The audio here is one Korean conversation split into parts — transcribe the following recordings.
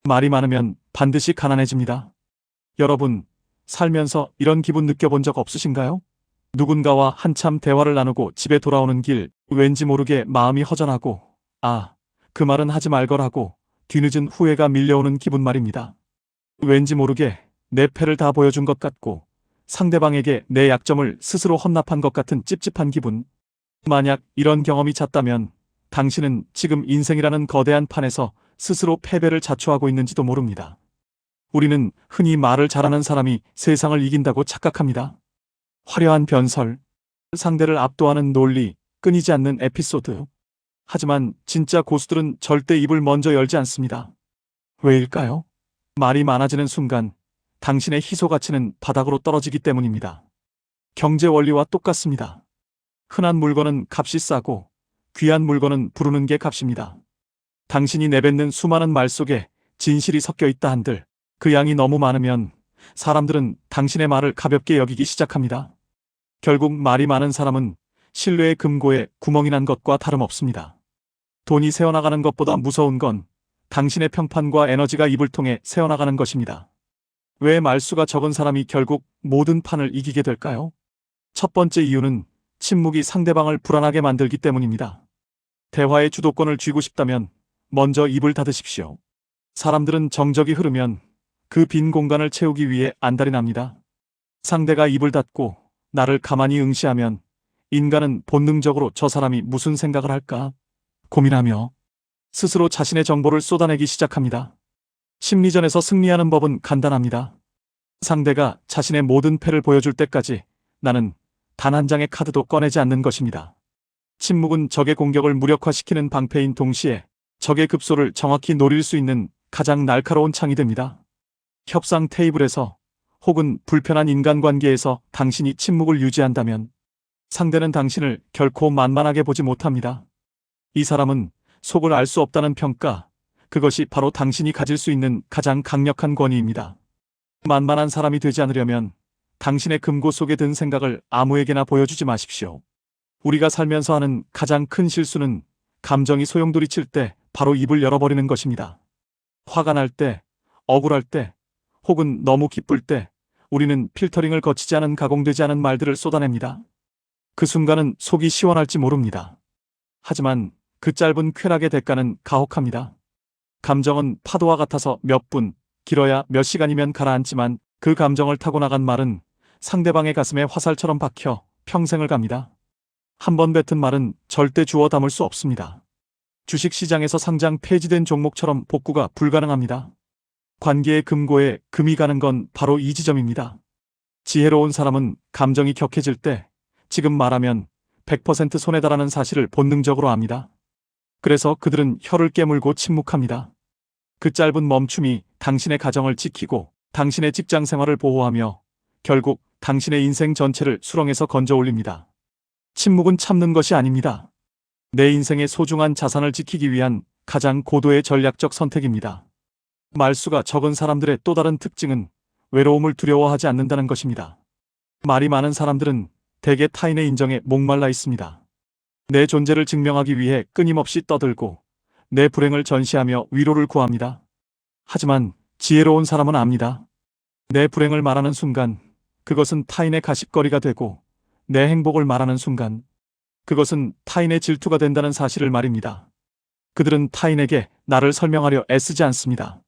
말이 많으면 반드시 가난해집니다. 여러분, 살면서 이런 기분 느껴본 적 없으신가요? 누군가와 한참 대화를 나누고 집에 돌아오는 길, 왠지 모르게 마음이 허전하고, 그 말은 하지 말거라고 뒤늦은 후회가 밀려오는 기분 말입니다. 왠지 모르게 내 패를 다 보여준 것 같고, 상대방에게 내 약점을 스스로 헌납한 것 같은 찝찝한 기분. 만약 이런 경험이 잦다면 당신은 지금 인생이라는 거대한 판에서 스스로 패배를 자초하고 있는지도 모릅니다. 우리는 흔히 말을 잘하는 사람이 세상을 이긴다고 착각합니다. 화려한 변설, 상대를 압도하는 논리, 끊이지 않는 에피소드. 하지만 진짜 고수들은 절대 입을 먼저 열지 않습니다. 왜일까요? 말이 많아지는 순간 당신의 희소 가치는 바닥으로 떨어지기 때문입니다. 경제 원리와 똑같습니다. 흔한 물건은 값이 싸고 귀한 물건은 부르는 게 값입니다. 당신이 내뱉는 수많은 말 속에 진실이 섞여 있다 한들 그 양이 너무 많으면 사람들은 당신의 말을 가볍게 여기기 시작합니다. 결국 말이 많은 사람은 신뢰의 금고에 구멍이 난 것과 다름없습니다. 돈이 새어나가는 것보다 무서운 건 당신의 평판과 에너지가 입을 통해 새어나가는 것입니다. 왜 말수가 적은 사람이 결국 모든 판을 이기게 될까요? 첫 번째 이유는 침묵이 상대방을 불안하게 만들기 때문입니다. 대화의 주도권을 쥐고 싶다면 먼저 입을 닫으십시오. 사람들은 정적이 흐르면 그 빈 공간을 채우기 위해 안달이 납니다. 상대가 입을 닫고 나를 가만히 응시하면 인간은 본능적으로 저 사람이 무슨 생각을 할까 고민하며 스스로 자신의 정보를 쏟아내기 시작합니다. 심리전에서 승리하는 법은 간단합니다. 상대가 자신의 모든 패를 보여줄 때까지 나는 단 한 장의 카드도 꺼내지 않는 것입니다. 침묵은 적의 공격을 무력화시키는 방패인 동시에 적의 급소를 정확히 노릴 수 있는 가장 날카로운 창이 됩니다. 협상 테이블에서 혹은 불편한 인간관계에서 당신이 침묵을 유지한다면 상대는 당신을 결코 만만하게 보지 못합니다. 이 사람은 속을 알 수 없다는 평가, 그것이 바로 당신이 가질 수 있는 가장 강력한 권위입니다. 만만한 사람이 되지 않으려면 당신의 금고 속에 든 생각을 아무에게나 보여주지 마십시오. 우리가 살면서 하는 가장 큰 실수는 감정이 소용돌이칠 때 바로 입을 열어버리는 것입니다. 화가 날 때, 억울할 때, 혹은 너무 기쁠 때 우리는 필터링을 거치지 않은 가공되지 않은 말들을 쏟아냅니다. 그 순간은 속이 시원할지 모릅니다. 하지만 그 짧은 쾌락의 대가는 가혹합니다. 감정은 파도와 같아서 몇 분, 길어야 몇 시간이면 가라앉지만 그 감정을 타고 나간 말은 상대방의 가슴에 화살처럼 박혀 평생을 갑니다. 한 번 뱉은 말은 절대 주워 담을 수 없습니다. 주식시장에서 상장 폐지된 종목처럼 복구가 불가능합니다. 관계의 금고에 금이 가는 건 바로 이 지점입니다. 지혜로운 사람은 감정이 격해질 때 지금 말하면 100% 손해다라는 사실을 본능적으로 압니다. 그래서 그들은 혀를 깨물고 침묵합니다. 그 짧은 멈춤이 당신의 가정을 지키고 당신의 직장 생활을 보호하며 결국 당신의 인생 전체를 수렁에서 건져 올립니다. 침묵은 참는 것이 아닙니다. 내 인생의 소중한 자산을 지키기 위한 가장 고도의 전략적 선택입니다. 말수가 적은 사람들의 또 다른 특징은 외로움을 두려워하지 않는다는 것입니다. 말이 많은 사람들은 대개 타인의 인정에 목말라 있습니다. 내 존재를 증명하기 위해 끊임없이 떠들고 내 불행을 전시하며 위로를 구합니다. 하지만 지혜로운 사람은 압니다. 내 불행을 말하는 순간 그것은 타인의 가십거리가 되고 내 행복을 말하는 순간 그것은 타인의 질투가 된다는 사실을 말입니다. 그들은 타인에게 나를 설명하려 애쓰지 않습니다.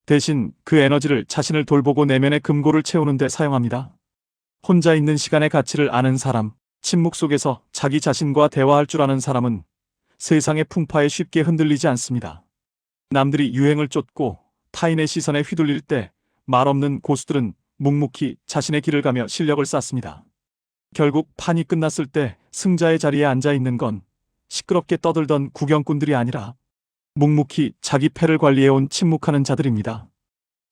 대신 그 에너지를 자신을 돌보고 내면의 금고를 채우는 데 사용합니다. 혼자 있는 시간의 가치를 아는 사람, 침묵 속에서 자기 자신과 대화할 줄 아는 사람은 세상의 풍파에 쉽게 흔들리지 않습니다. 남들이 유행을 쫓고 타인의 시선에 휘둘릴 때 말 없는 고수들은 묵묵히 자신의 길을 가며 실력을 쌓습니다. 결국 판이 끝났을 때 승자의 자리에 앉아 있는 건 시끄럽게 떠들던 구경꾼들이 아니라 묵묵히 자기 패를 관리해온 침묵하는 자들입니다.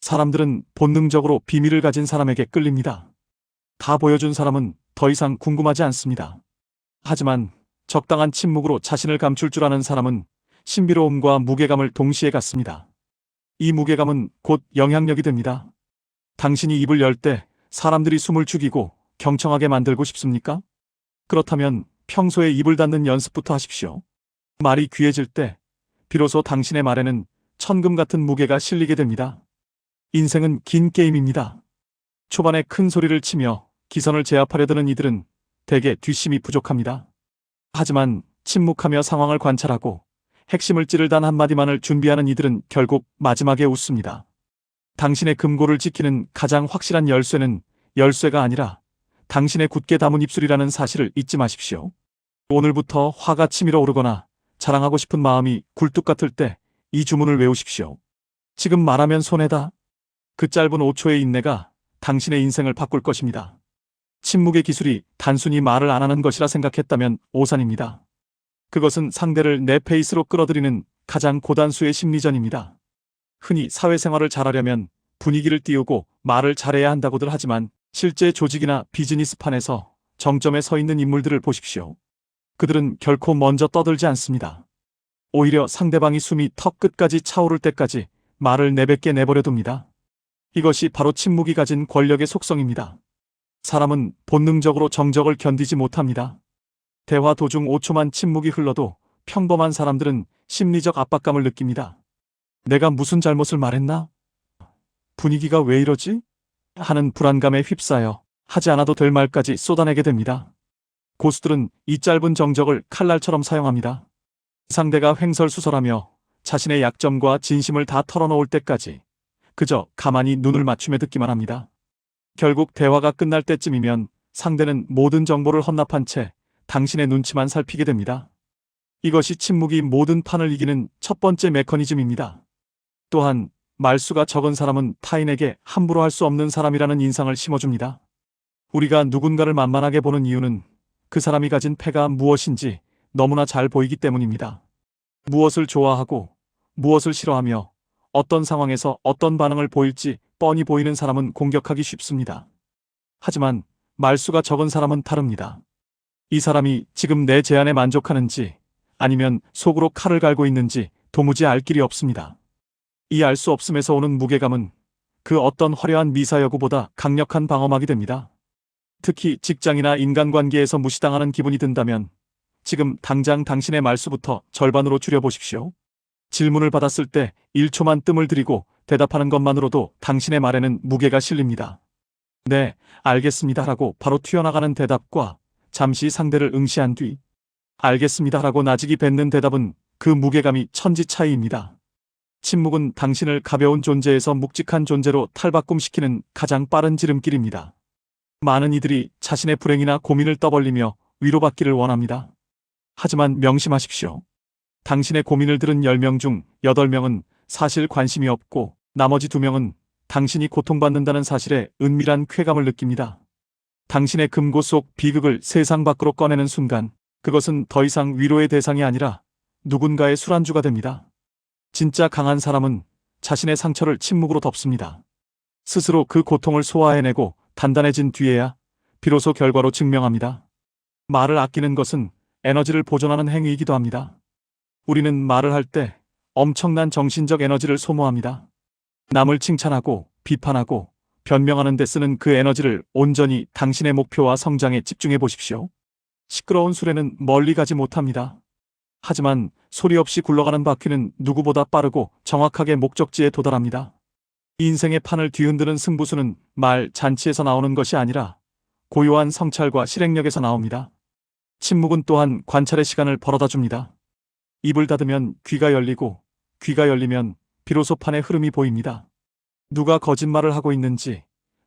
사람들은 본능적으로 비밀을 가진 사람에게 끌립니다. 다 보여준 사람은 더 이상 궁금하지 않습니다. 하지만 적당한 침묵으로 자신을 감출 줄 아는 사람은 신비로움과 무게감을 동시에 갖습니다. 이 무게감은 곧 영향력이 됩니다. 당신이 입을 열 때 사람들이 숨을 죽이고 경청하게 만들고 싶습니까? 그렇다면 평소에 입을 닫는 연습부터 하십시오. 말이 귀해질 때 비로소 당신의 말에는 천금 같은 무게가 실리게 됩니다. 인생은 긴 게임입니다. 초반에 큰 소리를 치며 기선을 제압하려 드는 이들은 대개 뒷심이 부족합니다. 하지만 침묵하며 상황을 관찰하고 핵심을 찌를 단 한마디만을 준비하는 이들은 결국 마지막에 웃습니다. 당신의 금고를 지키는 가장 확실한 열쇠는 열쇠가 아니라 당신의 굳게 담은 입술이라는 사실을 잊지 마십시오. 오늘부터 화가 치밀어 오르거나 자랑하고 싶은 마음이 굴뚝 같을 때 이 주문을 외우십시오. 지금 말하면 손해다. 그 짧은 5초의 인내가 당신의 인생을 바꿀 것입니다. 침묵의 기술이 단순히 말을 안 하는 것이라 생각했다면 오산입니다. 그것은 상대를 내 페이스로 끌어들이는 가장 고단수의 심리전입니다. 흔히 사회생활을 잘하려면 분위기를 띄우고 말을 잘해야 한다고들 하지만 실제 조직이나 비즈니스판에서 정점에 서 있는 인물들을 보십시오. 그들은 결코 먼저 떠들지 않습니다. 오히려 상대방이 숨이 턱 끝까지 차오를 때까지 말을 내뱉게 내버려 둡니다. 이것이 바로 침묵이 가진 권력의 속성입니다. 사람은 본능적으로 정적을 견디지 못합니다. 대화 도중 5초만 침묵이 흘러도 평범한 사람들은 심리적 압박감을 느낍니다. 내가 무슨 잘못을 말했나? 분위기가 왜 이러지? 하는 불안감에 휩싸여 하지 않아도 될 말까지 쏟아내게 됩니다. 고수들은 이 짧은 정적을 칼날처럼 사용합니다. 상대가 횡설수설하며 자신의 약점과 진심을 다 털어놓을 때까지 그저 가만히 눈을 맞추며 듣기만 합니다. 결국 대화가 끝날 때쯤이면 상대는 모든 정보를 헌납한 채 당신의 눈치만 살피게 됩니다. 이것이 침묵이 모든 판을 이기는 첫 번째 메커니즘입니다. 또한 말수가 적은 사람은 타인에게 함부로 할 수 없는 사람이라는 인상을 심어줍니다. 우리가 누군가를 만만하게 보는 이유는 그 사람이 가진 패가 무엇인지 너무나 잘 보이기 때문입니다. 무엇을 좋아하고 무엇을 싫어하며 어떤 상황에서 어떤 반응을 보일지 뻔히 보이는 사람은 공격하기 쉽습니다. 하지만 말수가 적은 사람은 다릅니다. 이 사람이 지금 내 제안에 만족하는지 아니면 속으로 칼을 갈고 있는지 도무지 알 길이 없습니다. 이 알 수 없음에서 오는 무게감은 그 어떤 화려한 미사여구보다 강력한 방어막이 됩니다. 특히 직장이나 인간관계에서 무시당하는 기분이 든다면 지금 당장 당신의 말수부터 절반으로 줄여보십시오. 질문을 받았을 때 1초만 뜸을 들이고 대답하는 것만으로도 당신의 말에는 무게가 실립니다. 네, 알겠습니다라고 바로 튀어나가는 대답과 잠시 상대를 응시한 뒤 알겠습니다라고 나직이 뱉는 대답은 그 무게감이 천지 차이입니다. 침묵은 당신을 가벼운 존재에서 묵직한 존재로 탈바꿈시키는 가장 빠른 지름길입니다. 많은 이들이 자신의 불행이나 고민을 떠벌리며 위로받기를 원합니다. 하지만 명심하십시오. 당신의 고민을 들은 10명 중 8명은 사실 관심이 없고 나머지 2명은 당신이 고통받는다는 사실에 은밀한 쾌감을 느낍니다. 당신의 금고 속 비극을 세상 밖으로 꺼내는 순간 그것은 더 이상 위로의 대상이 아니라 누군가의 술안주가 됩니다. 진짜 강한 사람은 자신의 상처를 침묵으로 덮습니다. 스스로 그 고통을 소화해내고 단단해진 뒤에야 비로소 결과로 증명합니다. 말을 아끼는 것은 에너지를 보존하는 행위이기도 합니다. 우리는 말을 할 때 엄청난 정신적 에너지를 소모합니다. 남을 칭찬하고 비판하고 변명하는 데 쓰는 그 에너지를 온전히 당신의 목표와 성장에 집중해 보십시오. 시끄러운 수레는 멀리 가지 못합니다. 하지만 소리 없이 굴러가는 바퀴는 누구보다 빠르고 정확하게 목적지에 도달합니다. 인생의 판을 뒤흔드는 승부수는 말 잔치에서 나오는 것이 아니라 고요한 성찰과 실행력에서 나옵니다. 침묵은 또한 관찰의 시간을 벌어다 줍니다. 입을 닫으면 귀가 열리고 귀가 열리면 비로소 판의 흐름이 보입니다. 누가 거짓말을 하고 있는지,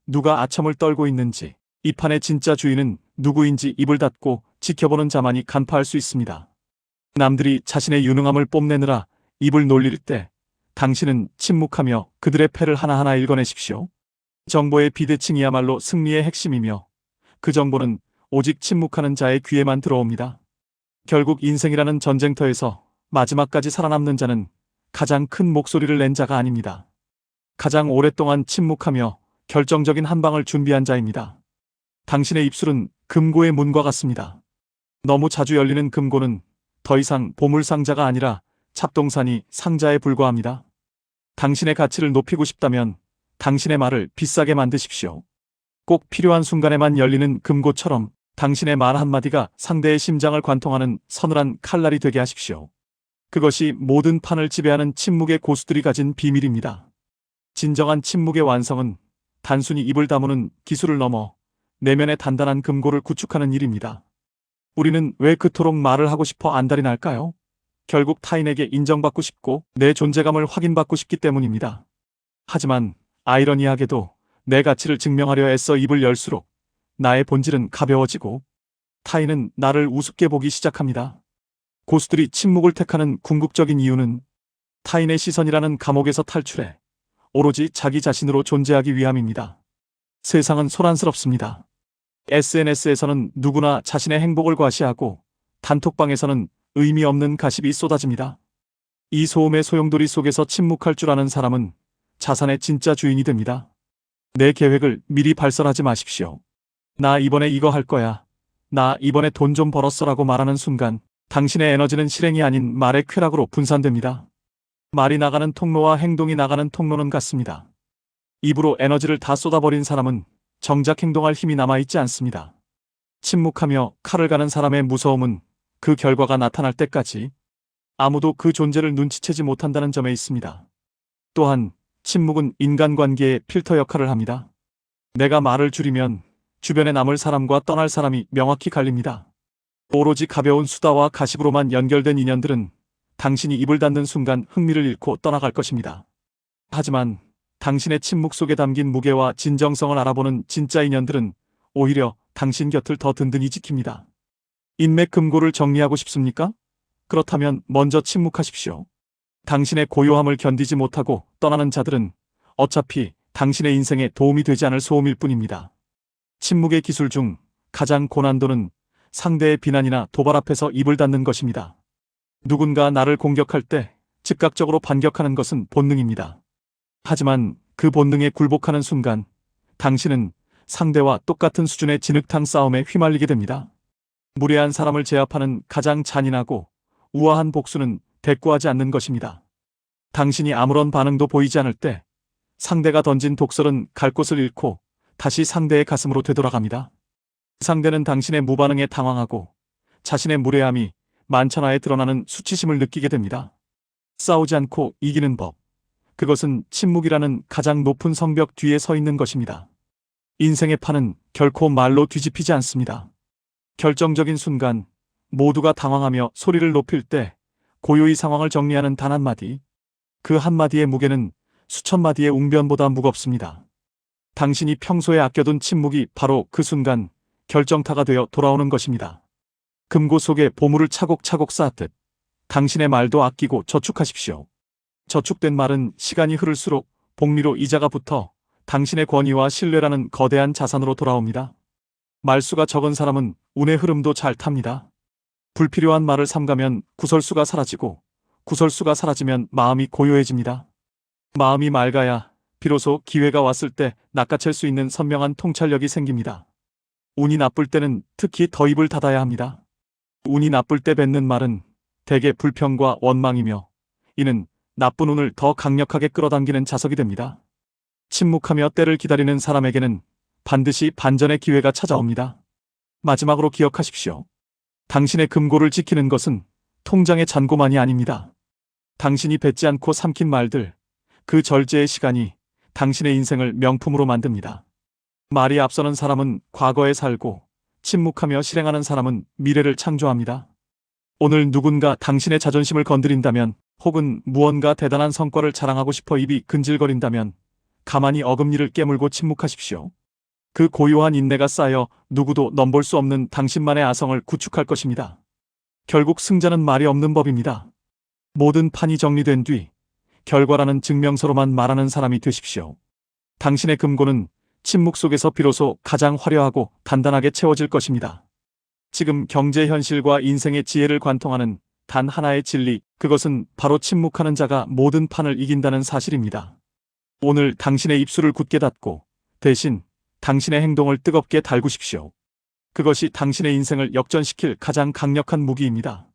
누가 아첨을 떨고 있는지, 이 판의 진짜 주인은 누구인지 입을 닫고 지켜보는 자만이 간파할 수 있습니다. 남들이 자신의 유능함을 뽐내느라 입을 놀릴 때 당신은 침묵하며 그들의 패를 하나하나 읽어내십시오. 정보의 비대칭이야말로 승리의 핵심이며 그 정보는 오직 침묵하는 자의 귀에만 들어옵니다. 결국 인생이라는 전쟁터에서 마지막까지 살아남는 자는 가장 큰 목소리를 낸 자가 아닙니다. 가장 오랫동안 침묵하며 결정적인 한 방을 준비한 자입니다. 당신의 입술은 금고의 문과 같습니다. 너무 자주 열리는 금고는 더 이상 보물상자가 아니라 찹동산이 상자에 불과합니다. 당신의 가치를 높이고 싶다면 당신의 말을 비싸게 만드십시오. 꼭 필요한 순간에만 열리는 금고처럼 당신의 말 한마디가 상대의 심장을 관통하는 서늘한 칼날이 되게 하십시오. 그것이 모든 판을 지배하는 침묵의 고수들이 가진 비밀입니다. 진정한 침묵의 완성은 단순히 입을 다무는 기술을 넘어 내면의 단단한 금고를 구축하는 일입니다. 우리는 왜 그토록 말을 하고 싶어 안달이 날까요? 결국 타인에게 인정받고 싶고 내 존재감을 확인받고 싶기 때문입니다. 하지만 아이러니하게도 내 가치를 증명하려 애써 입을 열수록 나의 본질은 가벼워지고 타인은 나를 우습게 보기 시작합니다. 고수들이 침묵을 택하는 궁극적인 이유는 타인의 시선이라는 감옥에서 탈출해 오로지 자기 자신으로 존재하기 위함입니다. 세상은 소란스럽습니다. SNS에서는 누구나 자신의 행복을 과시하고 단톡방에서는 의미 없는 가십이 쏟아집니다. 이 소음의 소용돌이 속에서 침묵할 줄 아는 사람은 자산의 진짜 주인이 됩니다. 내 계획을 미리 발설하지 마십시오. 나 이번에 이거 할 거야. 나 이번에 돈 좀 벌었어라고 말하는 순간 당신의 에너지는 실행이 아닌 말의 쾌락으로 분산됩니다. 말이 나가는 통로와 행동이 나가는 통로는 같습니다. 입으로 에너지를 다 쏟아버린 사람은 정작 행동할 힘이 남아있지 않습니다. 침묵하며 칼을 가는 사람의 무서움은 그 결과가 나타날 때까지 아무도 그 존재를 눈치채지 못한다는 점에 있습니다. 또한 침묵은 인간관계의 필터 역할을 합니다. 내가 말을 줄이면 주변에 남을 사람과 떠날 사람이 명확히 갈립니다. 오로지 가벼운 수다와 가십으로만 연결된 인연들은 당신이 입을 닫는 순간 흥미를 잃고 떠나갈 것입니다. 하지만 당신의 침묵 속에 담긴 무게와 진정성을 알아보는 진짜 인연들은 오히려 당신 곁을 더 든든히 지킵니다. 인맥 금고를 정리하고 싶습니까? 그렇다면 먼저 침묵하십시오. 당신의 고요함을 견디지 못하고 떠나는 자들은 어차피 당신의 인생에 도움이 되지 않을 소음일 뿐입니다. 침묵의 기술 중 가장 고난도는 상대의 비난이나 도발 앞에서 입을 닫는 것입니다. 누군가 나를 공격할 때 즉각적으로 반격하는 것은 본능입니다. 하지만 그 본능에 굴복하는 순간 당신은 상대와 똑같은 수준의 진흙탕 싸움에 휘말리게 됩니다. 무례한 사람을 제압하는 가장 잔인하고 우아한 복수는 대꾸하지 않는 것입니다. 당신이 아무런 반응도 보이지 않을 때 상대가 던진 독설은 갈 곳을 잃고 다시 상대의 가슴으로 되돌아갑니다. 상대는 당신의 무반응에 당황하고 자신의 무례함이 만천하에 드러나는 수치심을 느끼게 됩니다. 싸우지 않고 이기는 법. 그것은 침묵이라는 가장 높은 성벽 뒤에 서 있는 것입니다. 인생의 판은 결코 말로 뒤집히지 않습니다. 결정적인 순간 모두가 당황하며 소리를 높일 때 고요히 상황을 정리하는 단 한마디. 그 한마디의 무게는 수천 마디의 웅변보다 무겁습니다. 당신이 평소에 아껴둔 침묵이 바로 그 순간 결정타가 되어 돌아오는 것입니다. 금고 속에 보물을 차곡차곡 쌓았듯 당신의 말도 아끼고 저축하십시오. 저축된 말은 시간이 흐를수록 복리로 이자가 붙어 당신의 권위와 신뢰라는 거대한 자산으로 돌아옵니다. 말수가 적은 사람은 운의 흐름도 잘 탑니다. 불필요한 말을 삼가면 구설수가 사라지고 구설수가 사라지면 마음이 고요해집니다. 마음이 맑아야 비로소 기회가 왔을 때 낚아챌 수 있는 선명한 통찰력이 생깁니다. 운이 나쁠 때는 특히 더 입을 닫아야 합니다. 운이 나쁠 때 뱉는 말은 대개 불평과 원망이며 이는 나쁜 운을 더 강력하게 끌어당기는 자석이 됩니다. 침묵하며 때를 기다리는 사람에게는 반드시 반전의 기회가 찾아옵니다. 마지막으로 기억하십시오. 당신의 금고를 지키는 것은 통장의 잔고만이 아닙니다. 당신이 뱉지 않고 삼킨 말들, 그 절제의 시간이 당신의 인생을 명품으로 만듭니다. 말이 앞서는 사람은 과거에 살고 침묵하며 실행하는 사람은 미래를 창조합니다. 오늘 누군가 당신의 자존심을 건드린다면 혹은 무언가 대단한 성과를 자랑하고 싶어 입이 근질거린다면 가만히 어금니를 깨물고 침묵하십시오. 그 고요한 인내가 쌓여 누구도 넘볼 수 없는 당신만의 아성을 구축할 것입니다. 결국 승자는 말이 없는 법입니다. 모든 판이 정리된 뒤 결과라는 증명서로만 말하는 사람이 되십시오. 당신의 금고는 침묵 속에서 비로소 가장 화려하고 단단하게 채워질 것입니다. 지금 경제 현실과 인생의 지혜를 관통하는 단 하나의 진리, 그것은 바로 침묵하는 자가 모든 판을 이긴다는 사실입니다. 오늘 당신의 입술을 굳게 닫고 대신 당신의 행동을 뜨겁게 달구십시오. 그것이 당신의 인생을 역전시킬 가장 강력한 무기입니다.